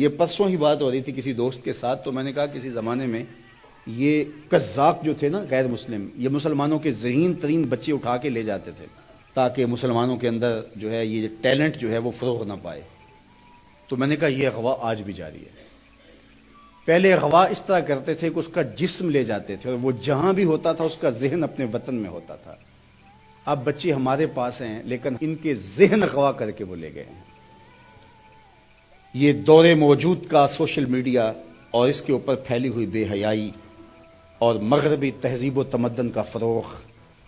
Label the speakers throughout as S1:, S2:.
S1: یہ پرسوں ہی بات ہو رہی تھی کسی دوست کے ساتھ، تو میں نے کہا کسی زمانے میں یہ قزاق جو تھے نا غیر مسلم، یہ مسلمانوں کے ذہین ترین بچے اٹھا کے لے جاتے تھے تاکہ مسلمانوں کے اندر جو ہے یہ ٹیلنٹ جو ہے وہ فروغ نہ پائے۔ تو میں نے کہا یہ اغوا آج بھی جاری ہے۔ پہلے اغوا اس طرح کرتے تھے کہ اس کا جسم لے جاتے تھے اور وہ جہاں بھی ہوتا تھا اس کا ذہن اپنے وطن میں ہوتا تھا۔ اب بچے ہمارے پاس ہیں لیکن ان کے ذہن اغوا کر کے وہ لے گئے ہیں۔ یہ دور موجود کا سوشل میڈیا اور اس کے اوپر پھیلی ہوئی بے حیائی اور مغربی تہذیب و تمدن کا فروغ،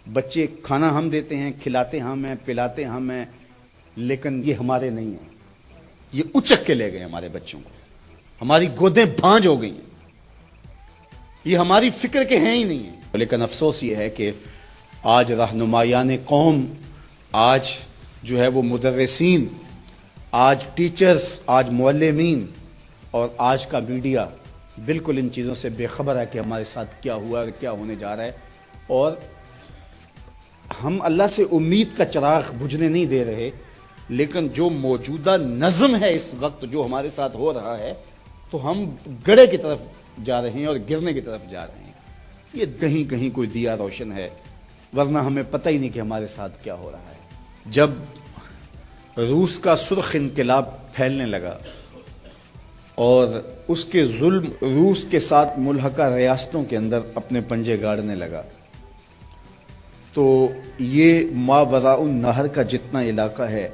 S1: بچے کھانا ہم دیتے ہیں، کھلاتے ہم ہیں، پلاتے ہم ہیں، لیکن یہ ہمارے نہیں ہیں، یہ اچک کے لے گئے ہمارے بچوں کو، ہماری گودیں بھانج ہو گئی ہیں، یہ ہماری فکر کے ہیں ہی نہیں ہیں۔ لیکن افسوس یہ ہے کہ آج رہنمایان قوم، آج جو ہے وہ مدرسین، آج ٹیچرز، آج معلمین اور آج کا میڈیا بالکل ان چیزوں سے بے خبر ہے کہ ہمارے ساتھ کیا ہوا اور کیا ہونے جا رہا ہے، اور ہم اللہ سے امید کا چراغ بجھنے نہیں دے رہے، لیکن جو موجودہ نظم ہے اس وقت جو ہمارے ساتھ ہو رہا ہے تو ہم گڑھے کی طرف جا رہے ہیں اور گرنے کی طرف جا رہے ہیں۔ یہ کہیں کہیں کوئی دیا روشن ہے، ورنہ ہمیں پتہ ہی نہیں کہ ہمارے ساتھ کیا ہو رہا ہے۔ جب روس کا سرخ انقلاب پھیلنے لگا اور اس کے ظلم روس کے ساتھ ملحقہ ریاستوں کے اندر اپنے پنجے گاڑنے لگا، تو یہ ماوراء النہر کا جتنا علاقہ ہے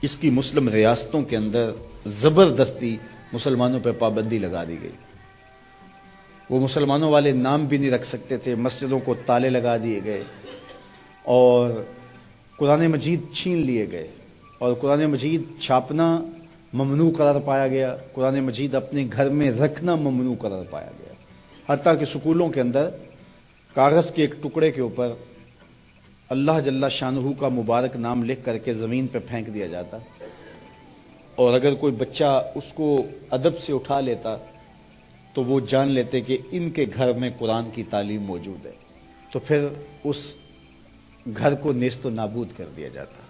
S1: اس کی مسلم ریاستوں کے اندر زبردستی مسلمانوں پہ پابندی لگا دی گئی۔ وہ مسلمانوں والے نام بھی نہیں رکھ سکتے تھے، مسجدوں کو تالے لگا دیے گئے اور قرآن مجید چھین لیے گئے، اور قرآن مجید چھاپنا ممنوع قرار پایا گیا، قرآن مجید اپنے گھر میں رکھنا ممنوع قرار پایا گیا، حتیٰ کہ سکولوں کے اندر کاغذ کے ایک ٹکڑے کے اوپر اللہ جل شانہ کا مبارک نام لکھ کر کے زمین پہ پھینک دیا جاتا، اور اگر کوئی بچہ اس کو ادب سے اٹھا لیتا تو وہ جان لیتے کہ ان کے گھر میں قرآن کی تعلیم موجود ہے، تو پھر اس گھر کو نیست و نابود کر دیا جاتا۔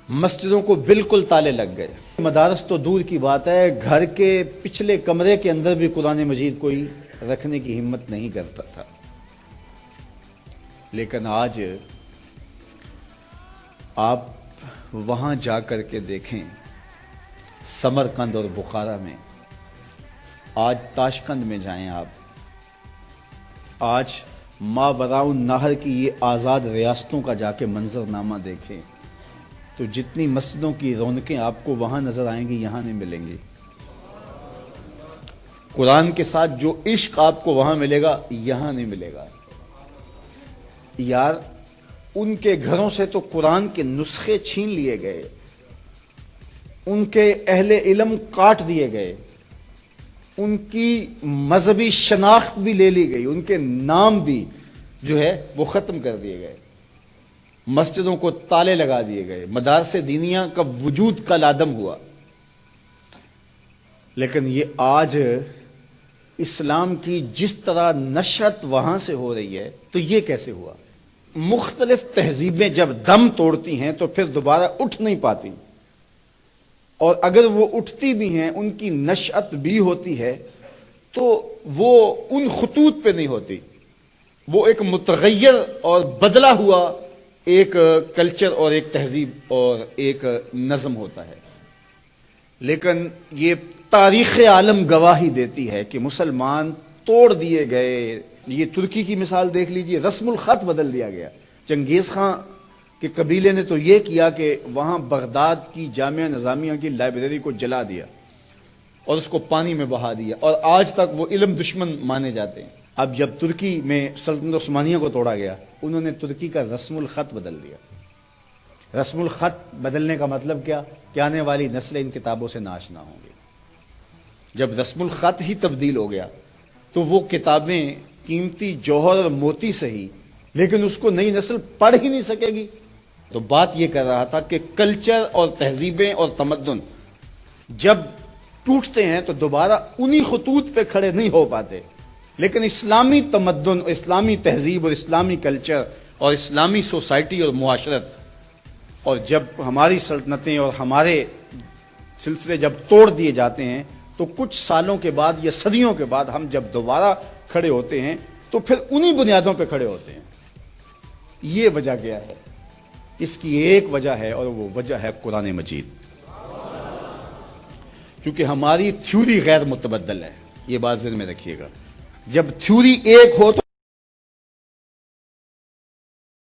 S1: مسجدوں کو بالکل تالے لگ گئے، مدارس تو دور کی بات ہے، گھر کے پچھلے کمرے کے اندر بھی قرآن مجید کوئی رکھنے کی ہمت نہیں کرتا تھا۔ لیکن آج آپ وہاں جا کر کے دیکھیں، سمرقند اور بخارا میں، آج تاشقند میں جائیں آپ، آج ماوراء النہر کی یہ آزاد ریاستوں کا جا کے منظرنامہ دیکھیں تو جتنی مسجدوں کی رونقیں آپ کو وہاں نظر آئیں گی یہاں نہیں ملیں گی۔ قرآن کے ساتھ جو عشق آپ کو وہاں ملے گا یہاں نہیں ملے گا۔ یار ان کے گھروں سے تو قرآن کے نسخے چھین لیے گئے، ان کے اہل علم کاٹ دیے گئے، ان کی مذہبی شناخت بھی لے لی گئی، ان کے نام بھی جو ہے وہ ختم کر دیے گئے، مسجدوں کو تالے لگا دیے گئے، مدارس دینیہ کا وجود کل عدم ہوا۔ لیکن یہ آج اسلام کی جس طرح نشأت وہاں سے ہو رہی ہے تو یہ کیسے ہوا؟ مختلف تہذیبیں جب دم توڑتی ہیں تو پھر دوبارہ اٹھ نہیں پاتی، اور اگر وہ اٹھتی بھی ہیں ان کی نشأت بھی ہوتی ہے تو وہ ان خطوط پہ نہیں ہوتی، وہ ایک متغیر اور بدلا ہوا ایک کلچر اور ایک تہذیب اور ایک نظم ہوتا ہے۔ لیکن یہ تاریخ عالم گواہی دیتی ہے کہ مسلمان توڑ دیے گئے۔ یہ ترکی کی مثال دیکھ لیجئے، رسم الخط بدل دیا گیا۔ چنگیز خان کے قبیلے نے تو یہ کیا کہ وہاں بغداد کی جامعہ نظامیہ کی لائبریری کو جلا دیا اور اس کو پانی میں بہا دیا، اور آج تک وہ علم دشمن مانے جاتے ہیں۔ اب جب ترکی میں سلطنت عثمانیہ کو توڑا گیا، انہوں نے ترکی کا رسم الخط بدل دیا۔ رسم الخط بدلنے کا مطلب کیا کہ آنے والی نسلیں ان کتابوں سے ناشنا ہوں گی۔ جب رسم الخط ہی تبدیل ہو گیا تو وہ کتابیں قیمتی جوہر اور موتی سے ہی، لیکن اس کو نئی نسل پڑھ ہی نہیں سکے گی۔ تو بات یہ کر رہا تھا کہ کلچر اور تہذیبیں اور تمدن جب ٹوٹتے ہیں تو دوبارہ انہی خطوط پہ کھڑے نہیں ہو پاتے، لیکن اسلامی تمدن اور اسلامی تہذیب اور اسلامی کلچر اور اسلامی سوسائٹی اور معاشرت، اور جب ہماری سلطنتیں اور ہمارے سلسلے جب توڑ دیے جاتے ہیں تو کچھ سالوں کے بعد یا صدیوں کے بعد ہم جب دوبارہ کھڑے ہوتے ہیں تو پھر انہی بنیادوں پہ کھڑے ہوتے ہیں. یہ وجہ کیا ہے؟ اس کی ایک وجہ ہے اور وہ وجہ ہے قرآن مجید. کیونکہ ہماری تھیوری غیر متبدل ہے. یہ بات ذہن میں رکھیے گا. جب تھیوری ایک ہو تو